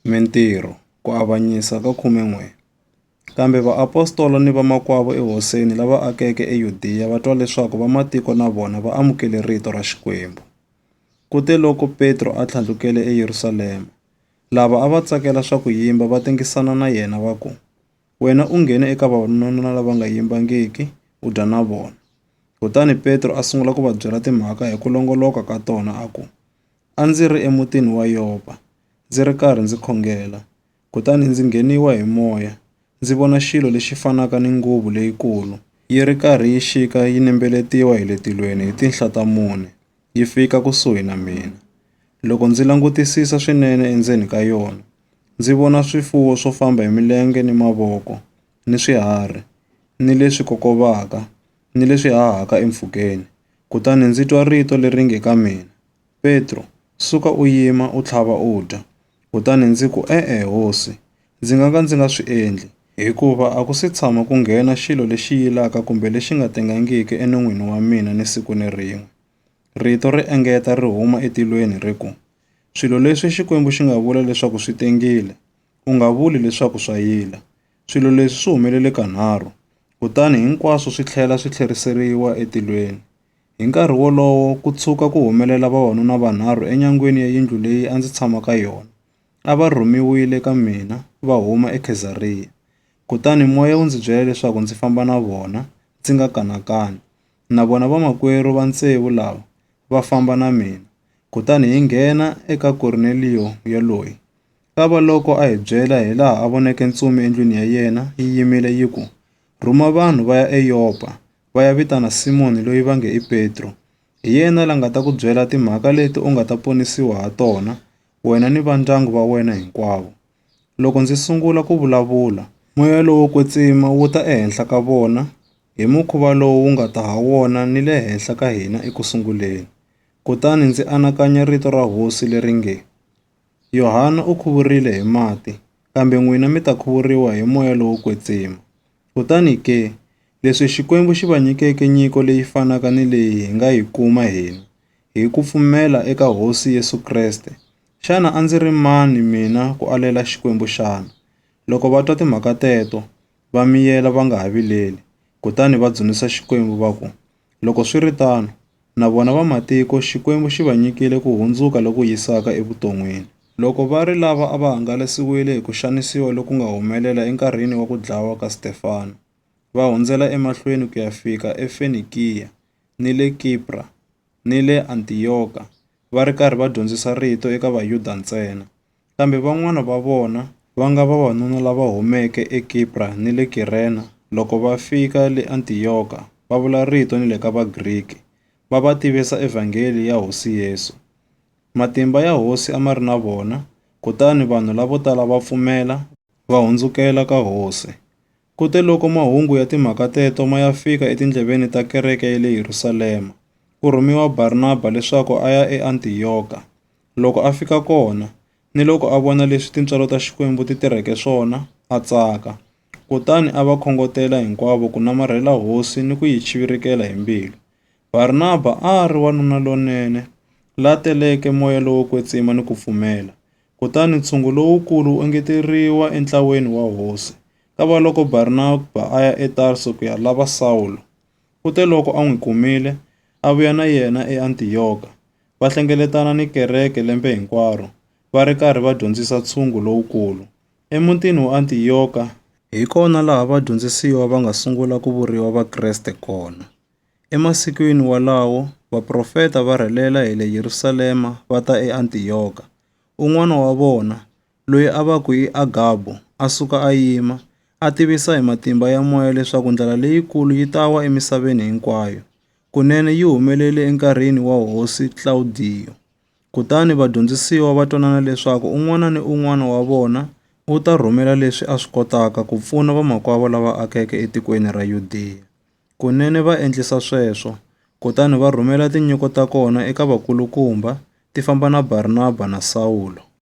Mintirho, ku avanyisa ka 11. Kambe vaapostolo ni vamakwavo ehosini lava akeke eYudeya va twa leswaku vamatiko na vona va amukele rito ra Xikwembu. Ku te loko Petro a tlhandlukele eYerusalema, lava a va tsakela swa ku yimba va tengisana na yena va ku, "Wena u nghene eka vavanuna lava nga yimbangiki, u dya na vona." Kutani Petro a sungula ku va byela timhaka hi ku longoloka ka tona a ku, "A ndzi ri emutini wa Yopa, ndzi ri karhi ndzi khongela, kutani ndzi ngheniwa hi moya, ndzi vona xilo lexi fanaka ni nguvu leyikulu, yi ri karhi yi xika yi nembeletiwa hi le tilweni hi tinhla ta mune, yi fika kusuhi na mina. Loko ndzi langutisisa swinene endzeni ka yona, ndzi vona swifuwo swo famba hi milenge ni mavoko, ni swiharhi, ni leswi kokovaka, ni leswi hahaka empfhukeni. Kutani ndzi twa rito leri nge ka mina, Petro, suka u yima u tlhava u dya. Kutani ndzi ku, e-e hosi, ndzi nga swi endli, hikuva a ku si tshama ku nghena xilo lexi yilaka kumbe lexi nga tengangiki enon'wini wa mina ni siku ni rin'we. Rito ri engeta ri huma etilweni ri ku, swilo leswi Xikwembu xi nga vula leswaku swi tengile, u nga vuli leswaku swa yila. Swilo leswi swi humelele kanharhu, kutani hinkwaswo swi tlhela swi tlheriseriwa etilweni. Hi nkarhi wolowo ku tshuka ku humelela vavanuna vanharhu enyangweni ya yindlu leyi a ndzi tshama ka yona. A va rhumiwile ka mina va huma eKhezariya. Kutani moya wu ndzi byela leswaku ndzi famba na vona, ndzi nga kanakani. Na vona vamakwerhu va tsevu lava va famba na mina. Kutani hi nghena eka Korneliyo yaloye. Kava loko a hi byela hi laha a voneke ntsumi endlwini ya yena yi yimile yi ku, rhuma vanhu va ya eYopa, va ya vitana Simoni loyi va nge i Petro. Hi yena la nga ta ku byela timhaka leti u nga ta ponisiwa ha tona, wena ni va ndyangu va wena hinkwavo. Loko ndzi sungula ku vulavula, moya lowo kwetsima wu ta ehenhla ka vona, hi mukhuva lowu wu nga ta ha wona ni le henhla ka hina ekusunguleni. Kutani ndzi anakanya rito ra hosi leri nge, Yohana u khuvurile hi mati, kambe n'wina mi ta khuvuriwa hi moya lowo kwetsima. Kutani ke, leswi Xikwembu xi va nyikeke nyiko leyi fanaka ni leyi hi nga yi kuma hina, hi ku pfumela eka Hosi Yesu Kreste. Xana a ndzi ri mani mina ku alela Xikwembu xana? Loko va twa timhaka teto, va miyela va nga ha vileli. Kutani va dzunisa Xikwembu va ku, loko swi ri tano, na vona vamatiko Xikwembu xi va nyikile ku hundzuka loku yisaka evuton'wini. Loko va ri lava a va hangalasiwile hi ku xanisiwa loku nga humelela enkarhini wa ku dlawa ka Stefano, va hundzela emahlweni ku ya fika eFenikiya, ni le Kipra, ni le Antiyoka, va ri karhi va dyondzisa rito eka Vayuda ntsena. Kambe van'wana va vona, va nga vavanuna lava humeke eKipra ni le Kirena, loko va fika le Antiyoka, va vula rito ni le ka Vagriki, va va tivisa evhangeli ya Hosi Yesu. Matimba ya hosi a ma ri na vona, kutani vanhu lavo tala va pfumela, va hundzukela ka hosi. Ku te loko mahungu ya timhaka teto ma ya fika etindleveni ta kereke ya le Yerusalema, ku rhumiwa Barinaba leswaku a ya eAntiyoka. Loko a fika kona, ni loko a vona leswi tintswalo ta Xikwembu ti tirheke swona, a tsaka. Kutani a va khongotela hinkwavo ku namarhela hosi ni ku yi chivirikela hi mbilu. Barinaba a ri wanuna lonene, la teleke moya lowo kwetsima ni ku pfumela. Kutani ntshungu lowukulu wu engeteriwa entlawini wa hosi. Kava loko Barinaba a ya eTarso ku ya lava Sawulo. Ku te loko a n'wi kumile, a vuya na yena eAntiyoka. Va hlengeletana ni kereke lembe hinkwaro, va ri karhi va dyondzisa ntshungu lowukulu. Emutini wa Antiyoka, hi kona laha vadyondzisiwa va nga sungula ku vuriwa Vakreste kona. Emasikwini walawo, vaprofeta va rhelela hi le Yerusalema va ta eAntiyoka. Un'wana wa vona, loyi a va ku i Agabo, a suka a yima, a tivisa hi matimba ya moya leswaku ndlala leyikulu yi ta wa emisaveni hinkwayo, kunene yi humelele enkarhini wa hosi Klawudiyo. Kutani vadyondzisiwa va twanana leswaku un'wana ni un'wana wa vona u ta rhumela leswi a swi kotaka ku pfuna vamakwavo lava akeke etikweni ra Yudeya. Kunene va endlisa sweswo, kutani va rhumela tinyiko ta kona eka vakulukumba ti famba na Barinaba na Sawulo.